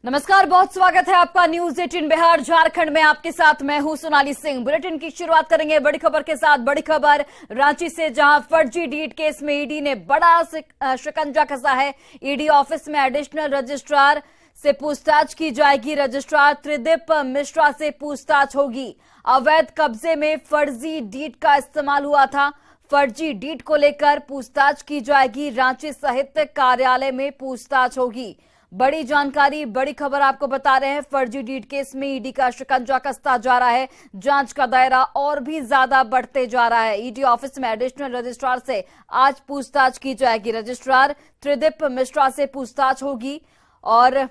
नमस्कार, बहुत स्वागत है आपका न्यूज 18 बिहार झारखंड में। आपके साथ मैं हूं सोनाली सिंह। बुलेटिन की शुरुआत करेंगे बड़ी खबर के साथ। बड़ी खबर रांची से, जहां फर्जी डीड केस में ईडी ने बड़ा शिकंजा कसा है। ईडी ऑफिस में एडिशनल रजिस्ट्रार से पूछताछ की जाएगी। रजिस्ट्रार त्रिदीप मिश्रा से पूछताछ होगी। अवैध कब्जे में फर्जी डीड का इस्तेमाल हुआ था। फर्जी डीड को लेकर पूछताछ की जाएगी। रांची साहित्य कार्यालय में पूछताछ होगी। बड़ी जानकारी, बड़ी खबर आपको बता रहे हैं। फर्जी डीड केस में ईडी का शिकंजा कसता जा रहा है। जांच का दायरा और भी ज्यादा बढ़ते जा रहा है। ईडी ऑफिस में एडिशनल रजिस्ट्रार से आज पूछताछ की जाएगी। रजिस्ट्रार त्रिदीप मिश्रा से पूछताछ होगी और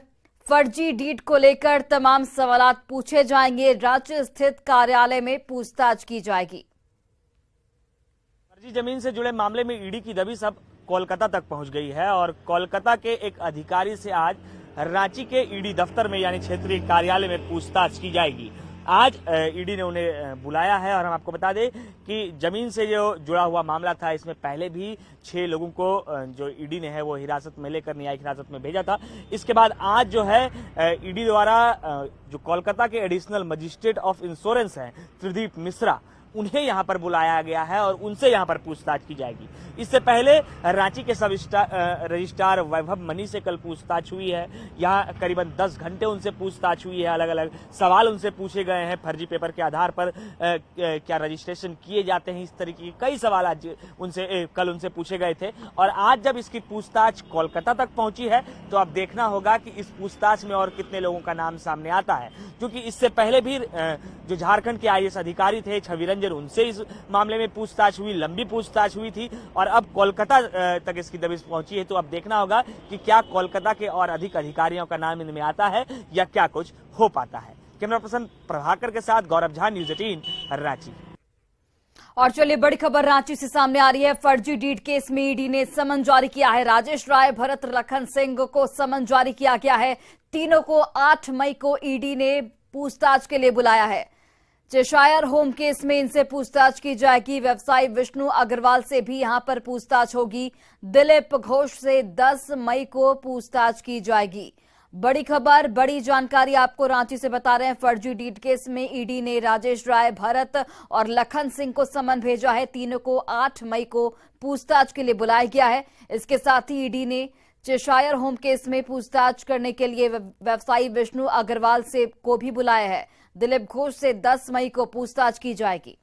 फर्जी डीड को लेकर तमाम सवाल पूछे जाएंगे। रांची स्थित कार्यालय में पूछताछ की जाएगी। फर्जी जमीन से जुड़े मामले में ईडी की दबिश अब कोलकाता तक पहुंच गई है और कोलकाता के एक अधिकारी से आज रांची के ईडी दफ्तर में यानी क्षेत्रीय कार्यालय में पूछताछ की जाएगी। आज ईडी ने उन्हें बुलाया है और हम आपको बता दें कि जमीन से जो जुड़ा हुआ मामला था, इसमें पहले भी 6 लोगों को जो ईडी ने है वो हिरासत में लेकर न्यायिक हिरासत में भेजा था। इसके बाद आज जो है ईडी द्वारा जो कोलकाता के एडिशनल मजिस्ट्रेट ऑफ इंश्योरेंस हैं त्रिदीप मिश्रा, उन्हें यहां पर बुलाया गया है और उनसे यहां पर पूछताछ की जाएगी। इससे पहले रांची के सब रजिस्ट्रार वैभव मनी से कल पूछताछ हुई है। यहां करीबन 10 घंटे उनसे पूछताछ हुई है। अलग अलग सवाल उनसे पूछे गए हैं। फर्जी पेपर के आधार पर क्या रजिस्ट्रेशन किए जाते हैं, इस तरीके के कई सवाल आज कल उनसे पूछे गए थे। और आज जब इसकी पूछताछ कोलकाता तक पहुंची है तो अब देखना होगा कि इस पूछताछ में और कितने लोगों का नाम सामने आता है, क्योंकि इससे पहले भी जो झारखंड के आईएएस अधिकारी थे छवि रंजन, उनसे इस मामले में पूछताछ हुई, लंबी पूछताछ हुई थी और अब कोलकाता तक इसकी दबिश पहुंची है। तो अब देखना होगा कि क्या कोलकाता के और अधिक अधिकारियों का नाम इनमें आता है या क्या कुछ हो पाता है। कैमरा पर्सन प्रभाकर के साथ गौरव झा, न्यूज 18 रांची। और चलिए बड़ी खबर रांची से सामने आ रही है। फर्जी डीड केस में ईडी ने समन जारी किया है। राजेश राय, भरत लखन सिंह को समन जारी किया गया है। तीनों को 8 मई को ईडी ने पूछताछ के लिए बुलाया है। चेशायर होम केस में इनसे पूछताछ की जाएगी। व्यवसायी विष्णु अग्रवाल से भी यहां पर पूछताछ होगी। दिलीप घोष से 10 मई को पूछताछ की जाएगी। बड़ी खबर, बड़ी जानकारी आपको रांची से बता रहे हैं। फर्जी डीड केस में ईडी ने राजेश राय, भरत और लखन सिंह को समन भेजा है। तीनों को 8 मई को पूछताछ के लिए बुलाया गया है। इसके साथ ही ईडी ने चेशायर होम केस में पूछताछ करने के लिए व्यवसायी विष्णु अग्रवाल से को भी बुलाया है। दिलीप घोष से 10 मई को पूछताछ की जाएगी।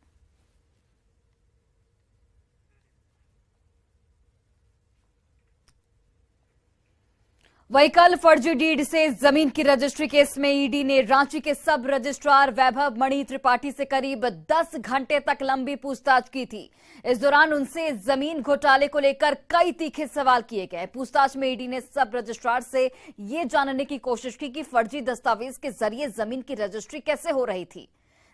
वहीं कल फर्जी डीड से जमीन की रजिस्ट्री केस में ईडी ने रांची के सब रजिस्ट्रार वैभव मणि त्रिपाठी से करीब 10 घंटे तक लंबी पूछताछ की थी। इस दौरान उनसे जमीन घोटाले को लेकर कई तीखे सवाल किए गए। पूछताछ में ईडी ने सब रजिस्ट्रार से ये जानने की कोशिश की कि फर्जी दस्तावेज के जरिए जमीन की रजिस्ट्री कैसे हो रही थी।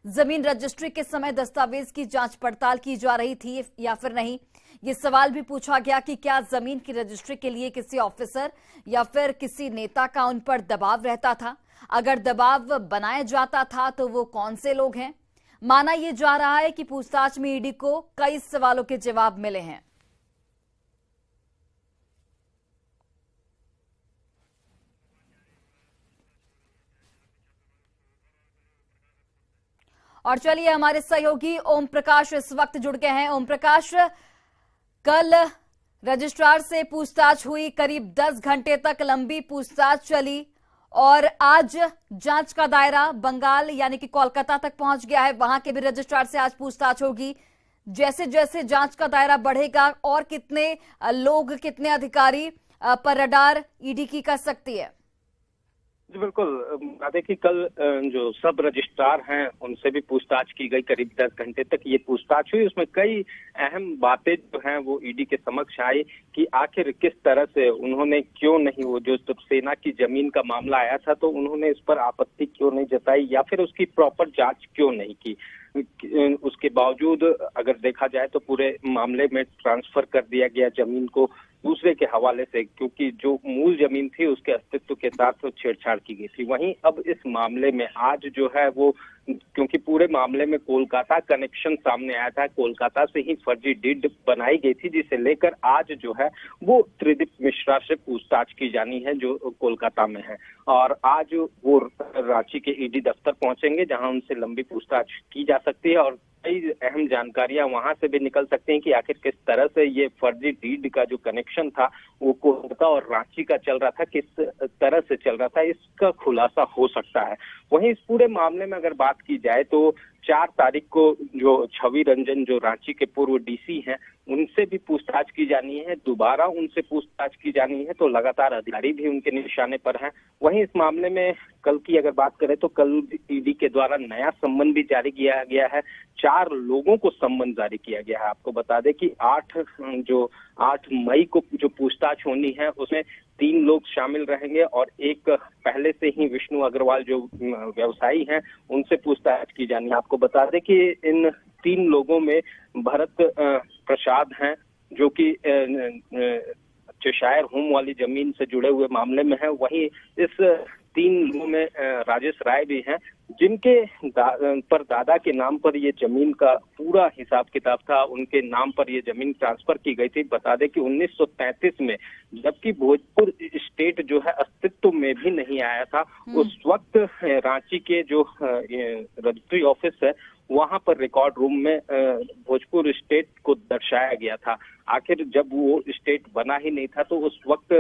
जमीन रजिस्ट्री के समय दस्तावेज की जांच पड़ताल की जा रही थी या फिर नहीं। ये सवाल भी पूछा गया कि क्या जमीन की रजिस्ट्री के लिए किसी ऑफिसर या फिर किसी नेता का उन पर दबाव रहता था। अगर दबाव बनाया जाता था तो वो कौन से लोग हैं। माना यह जा रहा है कि पूछताछ में ईडी को कई सवालों के जवाब मिले हैं। और चलिए हमारे सहयोगी ओम प्रकाश इस वक्त जुड़ गए हैं। ओम प्रकाश, कल रजिस्ट्रार से पूछताछ हुई, करीब 10 घंटे तक लंबी पूछताछ चली और आज जांच का दायरा बंगाल यानी कि कोलकाता तक पहुंच गया है। वहां के भी रजिस्ट्रार से आज पूछताछ होगी। जैसे जैसे जांच का दायरा बढ़ेगा और कितने लोग, कितने अधिकारी पर रडार ईडी की कर सकती है। जी बिल्कुल, देखिए कल जो सब रजिस्ट्रार हैं उनसे भी पूछताछ की गई। करीब 10 घंटे तक ये पूछताछ हुई। उसमें कई अहम बातें जो हैं वो ईडी के समक्ष आई कि आखिर किस तरह से उन्होंने क्यों नहीं, वो जो सेना की जमीन का मामला आया था तो उन्होंने इस पर आपत्ति क्यों नहीं जताई या फिर उसकी प्रॉपर जांच क्यों नहीं की। उसके बावजूद अगर देखा जाए तो पूरे मामले में ट्रांसफर कर दिया गया जमीन को दूसरे के हवाले से, क्योंकि जो मूल जमीन थी उसके अस्तित्व के साथ तो छेड़छाड़ की गई थी। वहीं अब इस मामले में आज जो है वो क्योंकि पूरे मामले में कोलकाता कनेक्शन सामने आया था, कोलकाता से ही फर्जी डीड बनाई गई थी, जिसे लेकर आज जो है वो त्रिदीप मिश्रा से पूछताछ की जानी है जो कोलकाता में है। और आज वो रांची के ईडी दफ्तर पहुंचेंगे, जहां उनसे लंबी पूछताछ की जा सकती है और कई अहम जानकारियां वहां से भी निकल सकती हैं कि आखिर किस तरह से ये फर्जी डीड का जो कनेक्शन था वो कोलकाता और रांची का चल रहा था, किस तरह से चल रहा था, इसका खुलासा हो सकता है। वहीं इस पूरे मामले में अगर बात की जाए तो 4 तारीख को जो छवि रंजन जो रांची के पूर्व डीसी हैं उनसे भी पूछताछ की जानी है, दोबारा उनसे पूछताछ की जानी है, तो लगातार अधिकारी भी उनके निशाने पर हैं। वहीं इस मामले में कल की अगर बात करें तो कल ईडी के द्वारा नया सम्मन भी जारी किया गया है, 4 लोगों को सम्मन जारी किया गया है। आपको बता दें कि 8 मई को जो पूछताछ होनी है उसमें 3 लोग शामिल रहेंगे और एक पहले से ही विष्णु अग्रवाल जो व्यवसायी हैं उनसे पूछताछ की जानी है। आपको बता दें कि इन 3 लोगों में भरत प्रसाद हैं जो कि चेशायर होम वाली जमीन से जुड़े हुए मामले में है। वहीं इस 3 लोगों में राजेश राय भी हैं जिनके पर दादा के नाम पर ये जमीन का पूरा हिसाब किताब था, उनके नाम पर ये जमीन ट्रांसफर की गई थी। बता दें कि 1933 में, जबकि भोजपुर स्टेट जो है अस्तित्व में भी नहीं आया था, उस वक्त रांची के जो रजिस्ट्री ऑफिस है वहां पर रिकॉर्ड रूम में भोजपुर स्टेट को दर्शाया गया था। आखिर जब वो स्टेट बना ही नहीं था तो उस वक्त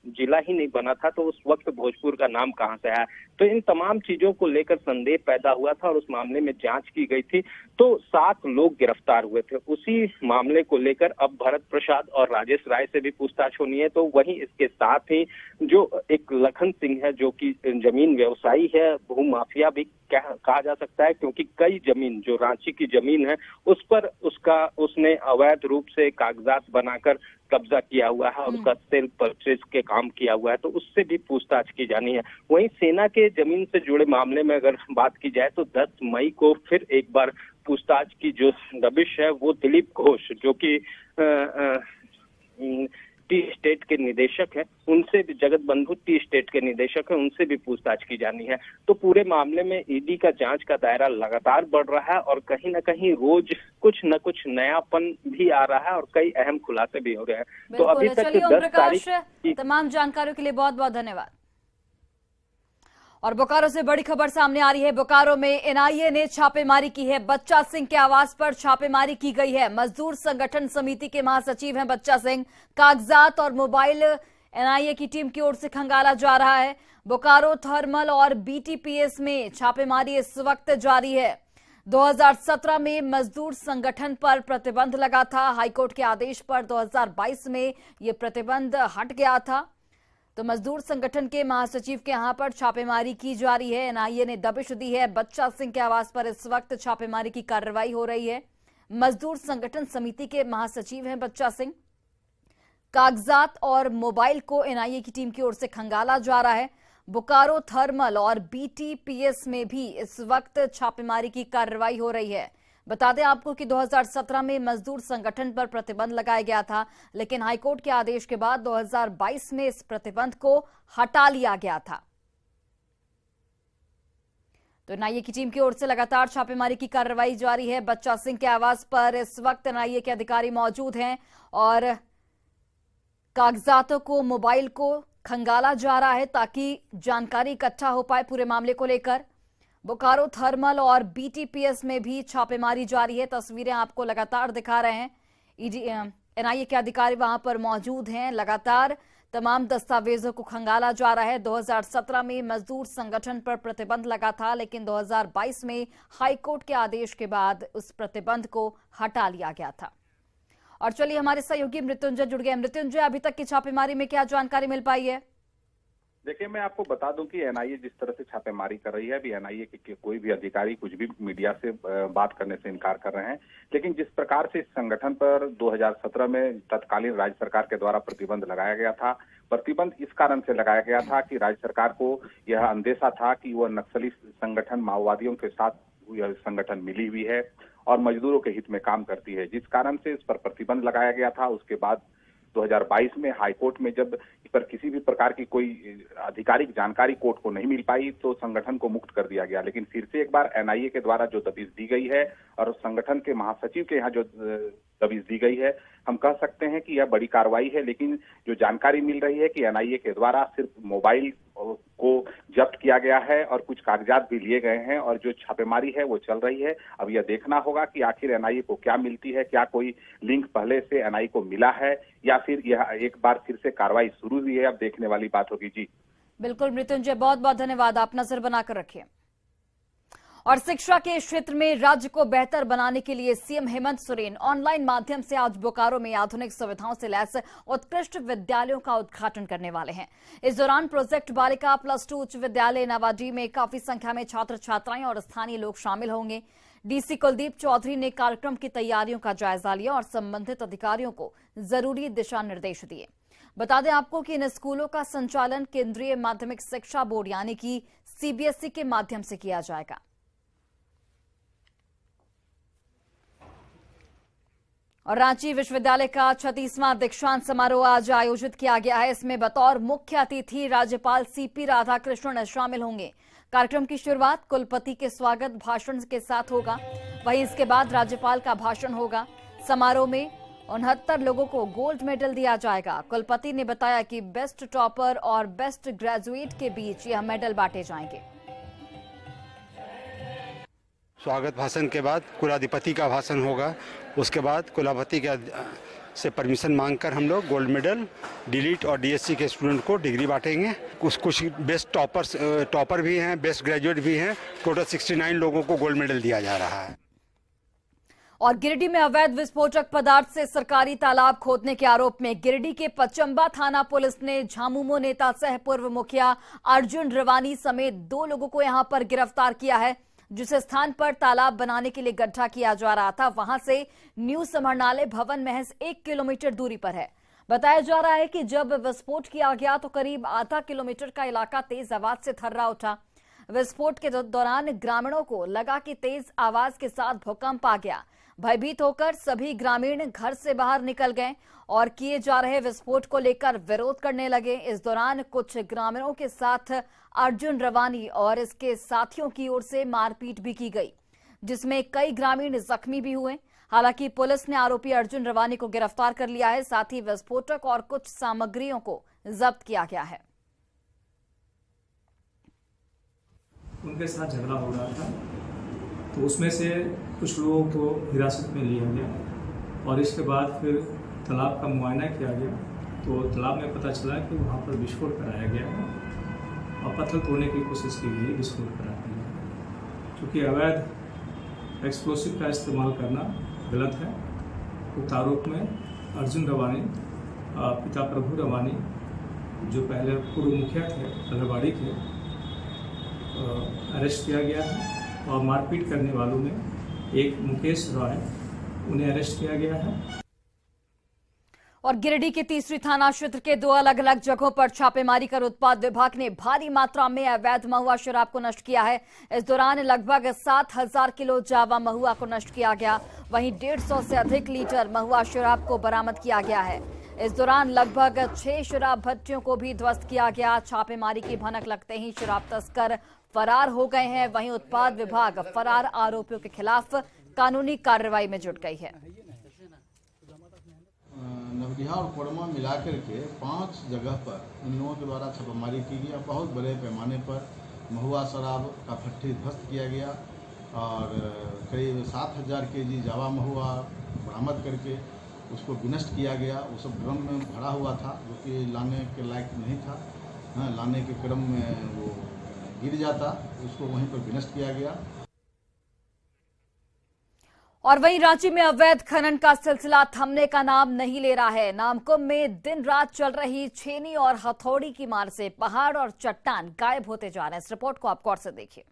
जिला ही नहीं बना था तो उस वक्त भोजपुर का नाम कहां से आया। तो इन तमाम चीजों को लेकर संदेह पैदा हुआ था और उस मामले में जांच की गई थी, तो 7 लोग गिरफ्तार हुए थे। उसी मामले को लेकर अब भरत प्रसाद और राजेश राय से भी पूछताछ होनी है। तो वहीं इसके साथ ही जो एक लखन सिंह है जो कि जमीन व्यवसायी है, भूमाफिया भी कहा जा सकता है, क्योंकि कई जमीन जो रांची की जमीन है उस पर उसने अवैध रूप से कागजात बनाकर कब्जा किया हुआ है और उसका सेल परचेज के काम किया हुआ है, तो उससे भी पूछताछ की जानी है। वहीं सेना के जमीन से जुड़े मामले में अगर बात की जाए तो 10 मई को फिर एक बार पूछताछ की जो दबिश है वो दिलीप घोष जो कि टी स्टेट के निदेशक हैं, उनसे भी, जगत बंधु टी स्टेट के निदेशक हैं, उनसे भी पूछताछ की जानी है। तो पूरे मामले में ईडी का जांच का दायरा लगातार बढ़ रहा है और कहीं ना कहीं रोज कुछ न कुछ नयापन भी आ रहा है और कई अहम खुलासे भी हो रहे हैं। तो अभी तक 10 तारीख तमाम जानकारियों के लिए बहुत बहुत धन्यवाद। और बोकारो से बड़ी खबर सामने आ रही है। बोकारो में एनआईए ने छापेमारी की है। बच्चा सिंह के आवास पर छापेमारी की गई है। मजदूर संगठन समिति के महासचिव हैं बच्चा सिंह। कागजात और मोबाइल एनआईए की टीम की ओर से खंगाला जा रहा है। बोकारो थर्मल और बीटीपीएस में छापेमारी इस वक्त जारी है। 2017 में मजदूर संगठन पर प्रतिबंध लगा था। हाईकोर्ट के आदेश पर 2022 में यह प्रतिबंध हट गया था। तो मजदूर संगठन के महासचिव के यहां पर छापेमारी की जा रही है। एनआईए ने दबिश दी है। बच्चा सिंह के आवास पर इस वक्त छापेमारी की कार्रवाई हो रही है। मजदूर संगठन समिति के महासचिव हैं बच्चा सिंह। कागजात और मोबाइल को एनआईए की टीम की ओर से खंगाला जा रहा है। बोकारो थर्मल और बीटीपीएस में भी इस वक्त छापेमारी की कार्रवाई हो रही है। बता दें आपको कि 2017 में मजदूर संगठन पर प्रतिबंध लगाया गया था, लेकिन हाईकोर्ट के आदेश के बाद 2022 में इस प्रतिबंध को हटा लिया गया था। तो एनआईए की टीम की ओर से लगातार छापेमारी की कार्रवाई जारी है। बच्चा सिंह के आवास पर इस वक्त एनआईए के अधिकारी मौजूद हैं और कागजातों को, मोबाइल को खंगाला जा रहा है ताकि जानकारी इकट्ठा हो पाए पूरे मामले को लेकर। बोकारो थर्मल और बीटीपीएस में भी छापेमारी जारी है। तस्वीरें आपको लगातार दिखा रहे हैं। एनआईए के अधिकारी वहां पर मौजूद हैं। लगातार तमाम दस्तावेजों को खंगाला जा रहा है। 2017 में मजदूर संगठन पर प्रतिबंध लगा था, लेकिन 2022 में हाईकोर्ट के आदेश के बाद उस प्रतिबंध को हटा लिया गया था। और चलिए हमारे सहयोगी मृत्युंजय जुड़ गए। मृत्युंजय, अभी तक की छापेमारी में क्या जानकारी मिल पाई है? देखिए, मैं आपको बता दूं कि एनआईए जिस तरह से छापेमारी कर रही है, अभी एनआईए के कोई भी अधिकारी कुछ भी मीडिया से बात करने से इनकार कर रहे हैं, लेकिन जिस प्रकार से इस संगठन पर 2017 में तत्कालीन राज्य सरकार के द्वारा प्रतिबंध लगाया गया था, प्रतिबंध इस कारण से लगाया गया था कि राज्य सरकार को यह अंदेशा था कि वह नक्सली संगठन माओवादियों के साथ यह संगठन मिली हुई है और मजदूरों के हित में काम करती है, जिस कारण से इस पर प्रतिबंध लगाया गया था। उसके बाद 2022 में हाईकोर्ट में जब इस पर किसी भी प्रकार की कोई आधिकारिक जानकारी कोर्ट को नहीं मिल पाई तो संगठन को मुक्त कर दिया गया। लेकिन फिर से एक बार एनआईए के द्वारा जो दबिश दी गई है और संगठन के महासचिव के यहाँ जो दबिश दी गई है, हम कह सकते हैं कि यह बड़ी कार्रवाई है। लेकिन जो जानकारी मिल रही है कि एनआईए के द्वारा सिर्फ मोबाइल को जब्त किया गया है और कुछ कागजात भी लिए गए हैं और जो छापेमारी है वो चल रही है। अब यह देखना होगा कि आखिर एनआईए को क्या मिलती है, क्या कोई लिंक पहले से एनआईए को मिला है या फिर यह एक बार फिर से कार्रवाई शुरू हुई है। अब देखने वाली बात होगी। जी बिल्कुल मृत्युंजय, बहुत बहुत धन्यवाद, आप नजर बनाकर रखिए। और शिक्षा के क्षेत्र में राज्य को बेहतर बनाने के लिए सीएम हेमंत सोरेन ऑनलाइन माध्यम से आज बोकारो में आधुनिक सुविधाओं से लैस उत्कृष्ट विद्यालयों का उद्घाटन करने वाले हैं। इस दौरान प्रोजेक्ट बालिका +2 उच्च विद्यालय नवाडी में काफी संख्या में छात्र छात्राएं और स्थानीय लोग शामिल होंगे। डीसी कुलदीप चौधरी ने कार्यक्रम की तैयारियों का जायजा लिया और संबंधित अधिकारियों को जरूरी दिशा निर्देश दिए। बता दें आपको कि इन स्कूलों का संचालन केंद्रीय माध्यमिक शिक्षा बोर्ड यानी कि सीबीएसई के माध्यम से किया जाएगा। और रांची विश्वविद्यालय का 36वां दीक्षांत समारोह आज आयोजित किया गया है। इसमें बतौर मुख्य अतिथि राज्यपाल सीपी राधाकृष्णन शामिल होंगे। कार्यक्रम की शुरुआत कुलपति के स्वागत भाषण के साथ होगा, वहीं इसके बाद राज्यपाल का भाषण होगा। समारोह में 69 लोगों को गोल्ड मेडल दिया जाएगा। कुलपति ने बताया कि बेस्ट टॉपर और बेस्ट ग्रेजुएट के बीच यह मेडल बांटे जाएंगे। स्वागत भाषण के बाद कुलाधिपति का भाषण होगा। उसके बाद कुलाधिपति से परमिशन मांगकर हम लोग गोल्ड मेडल डिलीट और डीएससी के स्टूडेंट को डिग्री बांटेंगे। कुछ बेस्ट टॉपर भी हैं, बेस्ट ग्रेजुएट भी हैं। टोटल 69 लोगों को गोल्ड मेडल दिया जा रहा है। और गिरिडीह में अवैध विस्फोटक पदार्थ से सरकारी तालाब खोदने के आरोप में गिरिडीह के पचंबा थाना पुलिस ने झामुमो नेता सह पूर्व मुखिया अर्जुन रवानी समेत 2 लोगों को यहां पर गिरफ्तार किया है। जिस स्थान पर तालाब बनाने के लिए गड्ढा किया जा रहा था वहां से न्यू समरणालय भवन महज 1 किलोमीटर दूरी पर है। बताया जा रहा है कि जब विस्फोट किया गया तो करीब आधा किलोमीटर का इलाका तेज आवाज से थर्रा उठा। विस्फोट के दौरान ग्रामीणों को लगा कि तेज आवाज के साथ भूकंप आ गया। भयभीत होकर सभी ग्रामीण घर से बाहर निकल गए और किए जा रहे विस्फोट को लेकर विरोध करने लगे। इस दौरान कुछ ग्रामीणों के साथ अर्जुन रवानी और इसके साथियों की ओर से मारपीट भी की गई, जिसमें कई ग्रामीण जख्मी भी हुए। हालांकि पुलिस ने आरोपी अर्जुन रवानी को गिरफ्तार कर लिया है। साथ ही विस्फोटक और कुछ सामग्रियों को जब्त किया गया है। उनके साथ झगड़ा हो रहा था तो उसमें से कुछ लोगों को हिरासत में लिया गया और इसके बाद फिर तालाब का मुआयना किया गया तो तालाब में पता चला कि वहाँ पर विस्फोट कराया गया है और पत्थर तोड़ने की कोशिश की गई, विस्फोट कराया गया। चूँकि अवैध एक्सप्लोसिव का इस्तेमाल करना गलत है, उक्त आरोप में अर्जुन रवानी पिता प्रभु रवानी जो पहले पूर्व मुखिया थे अलहबाड़ी के अरेस्ट किया गया है और मारपीट करने वालों में एक मुकेश रॉय उन्हें अरेस्ट किया गया है। और गिरिडीह के तीसरी थाना क्षेत्र के 2 अलग अलग जगहों पर छापेमारी कर उत्पाद विभाग ने भारी मात्रा में अवैध महुआ शराब को नष्ट किया है। इस दौरान लगभग 7,000 किलो जावा महुआ को नष्ट किया गया। वहीं 150 से अधिक लीटर महुआ शराब को बरामद किया गया है। इस दौरान लगभग 6 शराब भट्टियों को भी ध्वस्त किया गया। छापेमारी की भनक लगते ही शराब तस्कर फरार हो गए हैं। वहीं उत्पाद विभाग फरार आरोपियों के खिलाफ कानूनी कार्रवाई में जुट गई है। नवडिहा और कोरमा मिलाकर के 5 जगह पर इन लोगों के द्वारा छापेमारी की गई। बहुत बड़े पैमाने पर महुआ शराब का भट्टी ध्वस्त किया गया और करीब 7,000 केजी जावा महुआ बरामद करके उसको विनष्ट किया गया। वो सब ड्रम में भरा हुआ था जो कि लाने के लायक नहीं था। लाने के क्रम में वो गिर जाता, उसको वहीं पर विनष्ट किया गया। और वहीं रांची में अवैध खनन का सिलसिला थमने का नाम नहीं ले रहा है। नामकुम में दिन रात चल रही छेनी और हथौड़ी की मार से पहाड़ और चट्टान गायब होते जा रहे हैं। इस रिपोर्ट को आप गौर से देखिए।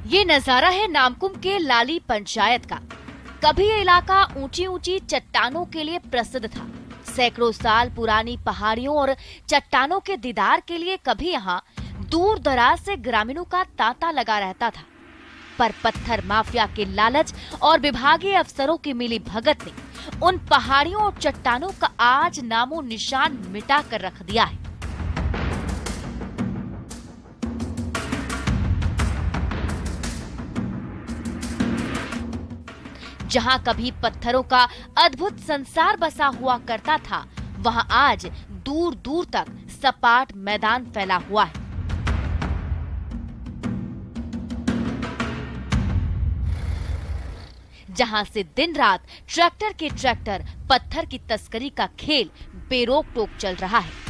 ये नजारा है नामकुम के लाली पंचायत का। कभी ये इलाका ऊंची ऊंची चट्टानों के लिए प्रसिद्ध था। सैकड़ों साल पुरानी पहाड़ियों और चट्टानों के दीदार के लिए कभी यहाँ दूर दराज से ग्रामीणों का तांता लगा रहता था, पर पत्थर माफिया के लालच और विभागीय अफसरों की मिली भगत ने उन पहाड़ियों और चट्टानों का आज नामो निशान मिटा कर रख दिया है। जहां कभी पत्थरों का अद्भुत संसार बसा हुआ करता था, वहां आज दूर दूर तक सपाट मैदान फैला हुआ है। जहां से दिन रात ट्रैक्टर के ट्रैक्टर पत्थर की तस्करी का खेल बेरोक टोक चल रहा है।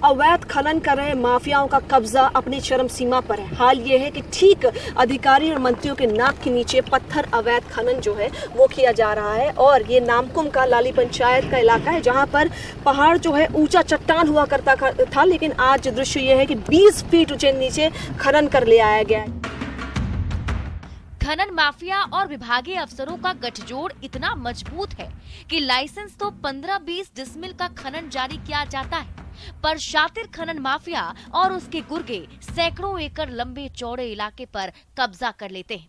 अवैध खनन कर रहे माफियाओं का कब्जा अपनी चरम सीमा पर है। हाल ये है कि ठीक अधिकारी और मंत्रियों के नाक के नीचे पत्थर अवैध खनन जो है वो किया जा रहा है। और ये नामकुम का लाली पंचायत का इलाका है, जहां पर पहाड़ जो है ऊंचा चट्टान हुआ करता था, लेकिन आज दृश्य ये है कि 20 फीट ऊंचे नीचे खनन कर ले आया गया है। खनन माफिया और विभागीय अफसरों का गठजोड़ इतना मजबूत है कि लाइसेंस तो 15-20 डिसमिल का खनन जारी किया जाता है, पर शातिर खनन माफिया और उसके गुर्गे सैकड़ों एकड़ लंबे चौड़े इलाके पर कब्जा कर लेते हैं।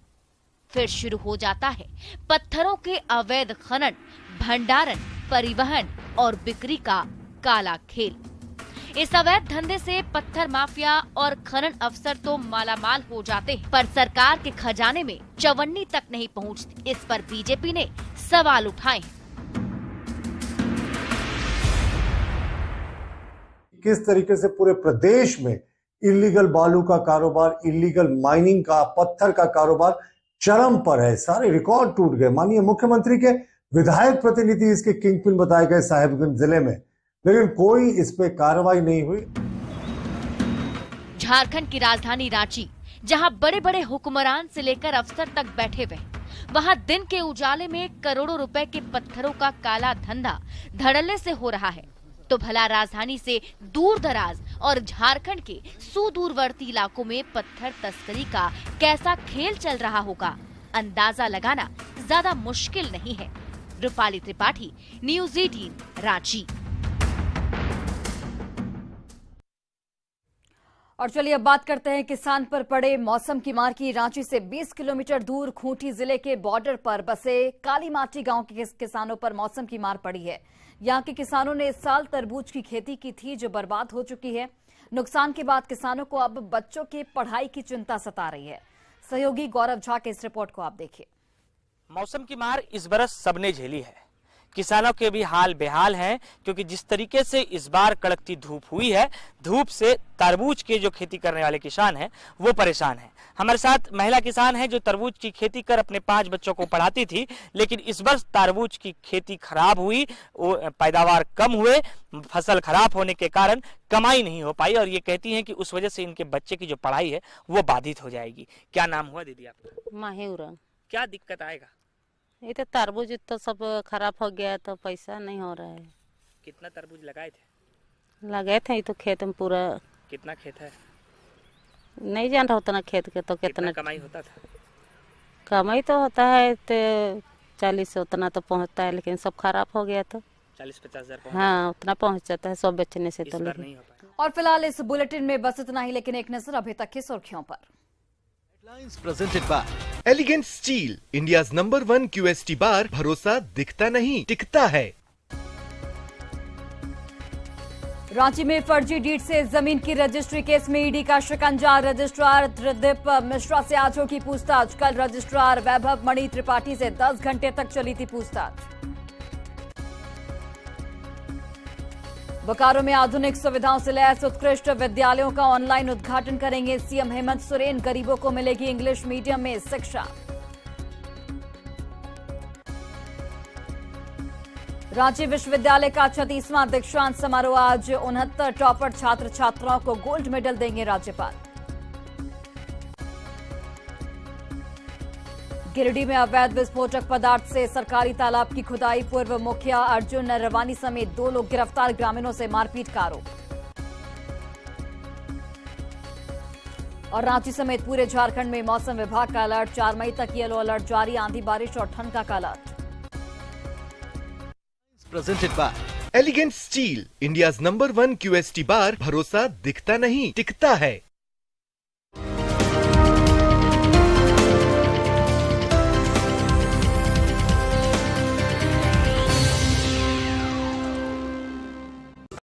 फिर शुरू हो जाता है पत्थरों के अवैध खनन, भंडारण, परिवहन और बिक्री का काला खेल। इस अवैध धंधे से पत्थर माफिया और खनन अफसर तो मालामाल हो जाते हैं, पर सरकार के खजाने में चवन्नी तक नहीं पहुंचती। इस पर बीजेपी ने सवाल उठाए हैं। किस तरीके से पूरे प्रदेश में इलीगल बालू का कारोबार, इलीगल माइनिंग का, पत्थर का कारोबार चरम पर है। सारे रिकॉर्ड टूट गए। माननीय मुख्यमंत्री के विधायक प्रतिनिधि इसके किंगपिन बताए गए साहिबगंज जिले में, लेकिन कोई इस पे कार्रवाई नहीं हुई। झारखंड की राजधानी रांची, जहां बड़े बड़े हुक्मरान से लेकर अफसर तक बैठे हुए, वहां दिन के उजाले में करोड़ों रुपए के पत्थरों का काला धंधा धड़ल्ले से हो रहा है, तो भला राजधानी से दूर दराज और झारखंड के सुदूरवर्ती इलाकों में पत्थर तस्करी का कैसा खेल चल रहा होगा, अंदाजा लगाना ज्यादा मुश्किल नहीं है। रूपाली त्रिपाठी, न्यूज़ 18, रांची। और चलिए अब बात करते हैं किसान पर पड़े मौसम की मार की। रांची से 20 किलोमीटर दूर खूंटी जिले के बॉर्डर पर बसे काली माटी गांव के किसानों पर मौसम की मार पड़ी है। यहां के किसानों ने इस साल तरबूज की खेती की थी, जो बर्बाद हो चुकी है। नुकसान के बाद किसानों को अब बच्चों के पढ़ाई की चिंता सता रही है। सहयोगी गौरव झा के इस रिपोर्ट को आप देखिए। मौसम की मार इस बरस सबने झेली है। किसानों के भी हाल बेहाल हैं, क्योंकि जिस तरीके से इस बार कड़कती धूप हुई है, धूप से तरबूज के जो खेती करने वाले किसान हैं वो परेशान हैं। हमारे साथ महिला किसान हैं जो तरबूज की खेती कर अपने 5 बच्चों को पढ़ाती थी, लेकिन इस वर्ष तरबूज की खेती खराब हुई, पैदावार कम हुए, फसल खराब होने के कारण कमाई नहीं हो पाई, और ये कहती हैं कि उस वजह से इनके बच्चे की जो पढ़ाई है वो बाधित हो जाएगी। क्या नाम हुआ दीदी आपका? माहिरा। क्या दिक्कत आएगा? ये तो तरबूज तो सब खराब हो गया, तो पैसा नहीं हो रहा है। कितना तरबूज लगाए थे? लगे थे तो खेत में पूरा। कितना खेत है? नहीं जान रहा उतना खेत के। तो कितना कमाई होता था? कमाई तो होता है तो 40 से उतना तो पहुंचता है, लेकिन सब खराब हो गया तो 40-50 हजार। हाँ, उतना पहुंच जाता है सब बेचने से तो नहीं हो पाया। और फिलहाल इस बुलेटिन में बस इतना ही, लेकिन एक नजर अभी तक की सुर्खियों पर। Headlines presented by Elegant Steel, India's #1 QST bar। भरोसा दिखता नहीं टिकता है। रांची में फर्जी डीड से जमीन की रजिस्ट्री केस में ईडी का शिकंजा। रजिस्ट्रार त्रिदीप मिश्रा से आज होगी पूछताछ। कल रजिस्ट्रार वैभव मणि त्रिपाठी से 10 घंटे तक चली थी पूछताछ। बोकारो में आधुनिक सुविधाओं से लैस उत्कृष्ट विद्यालयों का ऑनलाइन उद्घाटन करेंगे सीएम हेमंत सोरेन। गरीबों को मिलेगी इंग्लिश मीडियम में शिक्षा। रांची विश्वविद्यालय का 36वां दीक्षांत समारोह आज। 69 टॉपर छात्र छात्राओं को गोल्ड मेडल देंगे राज्यपाल। गिरिडीह में अवैध विस्फोटक पदार्थ से सरकारी तालाब की खुदाई। पूर्व मुखिया अर्जुन रवानी समेत 2 लोग गिरफ्तार। ग्रामीणों से मारपीट का आरोप। और रांची समेत पूरे झारखंड में मौसम विभाग का अलर्ट। 4 मई तक येलो अलर्ट जारी। आंधी बारिश और ठंड का alert. presented by Elegant Steel, India's #1 QST bar. भरोसा दिखता नहीं टिकता है।